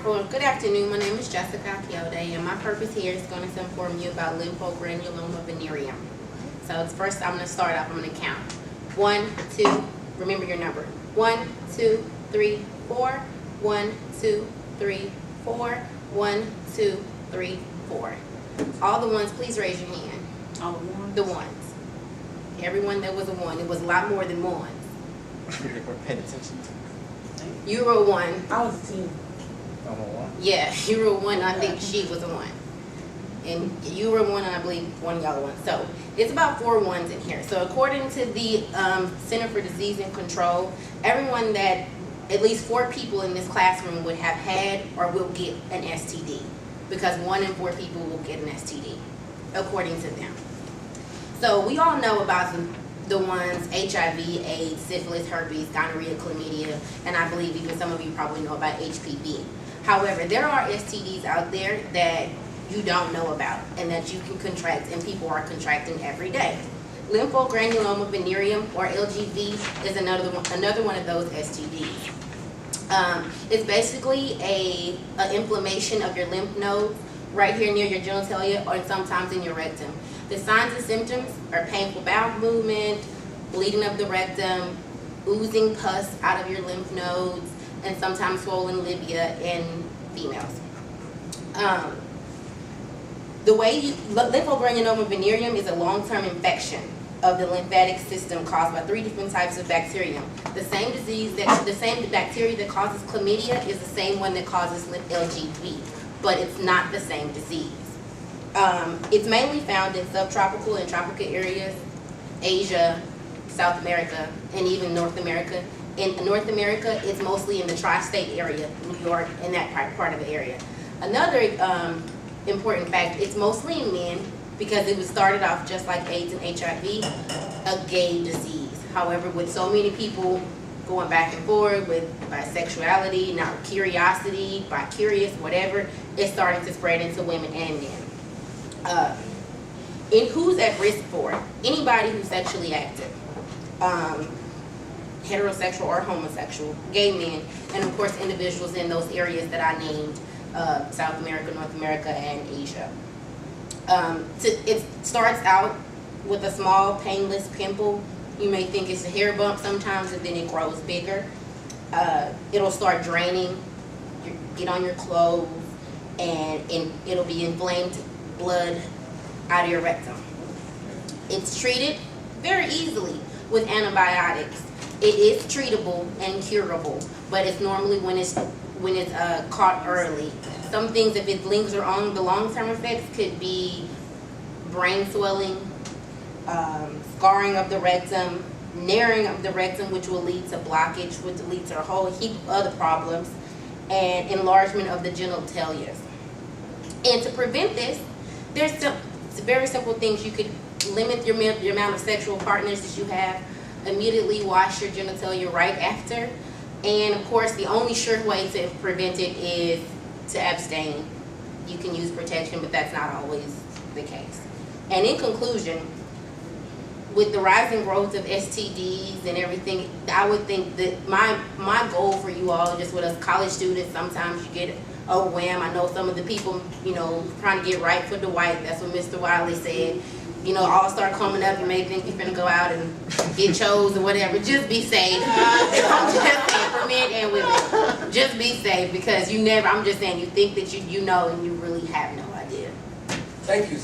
Good afternoon. My name is Jessica Akiode, and my purpose here is going to inform you about lymphogranuloma venereum. So first, I'm going to start off. I'm going to count 1, 2. Remember your number. 1, 2, 3, 4. 1, 2, 3, 4. 1, 2, 3, 4. All the ones, please raise your hand. All the ones? The ones. Everyone that was a one. It was a lot more than ones. We're paying attention to. You were a 1. I was a 10. I'm a 1. Yeah, you were a 1. I think she was a 1. And you were a 1, and I believe one of y'all a 1. So it's about 4 ones in here. So according to the Center for Disease and Control, everyone that at least 4 people in this classroom would have had or will get an STD, because 1 in 4 people will get an STD, according to them. So we all know about the ones HIV, AIDS, syphilis, herpes, gonorrhea, chlamydia, and I believe even some of you probably know about HPV. However, there are STDs out there that you don't know about and that you can contract, and people are contracting every day. Lymphogranuloma venereum, or LGV, is another one of those STDs. It's basically a inflammation of your lymph nodes right here near your genitalia, or sometimes in your rectum. The signs and symptoms are painful bowel movement, bleeding of the rectum, oozing pus out of your lymph nodes, and sometimes swollen labia in females. Lymphogranuloma venereum is a long-term infection of the lymphatic system caused by 3 different types of bacterium. The same bacteria that causes chlamydia is the same one that causes LGV, but it's not the same disease. It's mainly found in subtropical and tropical areas, Asia, South America, and even North America. In North America, it's mostly in the tri-state area, New York, and that part of the area. Another important fact, it's mostly in men because it was started off just like AIDS and HIV, a gay disease. However, with so many people going back and forth with bisexuality, now curiosity, bi-curious, whatever, it's starting to spread into women and men. And who's at risk for it? Anybody who's sexually active, heterosexual or homosexual, gay men, and of course individuals in those areas that I named, South America, North America, and Asia. It starts out with a small painless pimple. You may think it's a hair bump sometimes, and then it grows bigger. It'll start draining, get on your clothes, and it'll be inflamed blood out of your rectum. It's treated very easily with antibiotics. It is treatable and curable, but it's normally when it's caught early. Some things, if it lingers on, the long-term effects could be brain swelling, scarring of the rectum, narrowing of the rectum, which will lead to blockage, which will lead to a whole heap of other problems, and enlargement of the genitalia. And to prevent this, there's some very simple things. You could limit your amount of sexual partners that you have, immediately wash your genitalia right after, and of course the only sure way to prevent it is to abstain. You can use protection, but that's not always the case. And in conclusion, with the rising growth of STDs and everything, I would think that my goal for you all, just with us college students, sometimes you get overwhelmed. I know some of the people, trying to get right for the white. That's what Mr. Wiley said. All start coming up. You may think you're going to go out and get chose or whatever. Just be safe. I'm just saying, for men and women, just be safe, because I'm just saying, you think that you know, and you really have no idea. Thank you.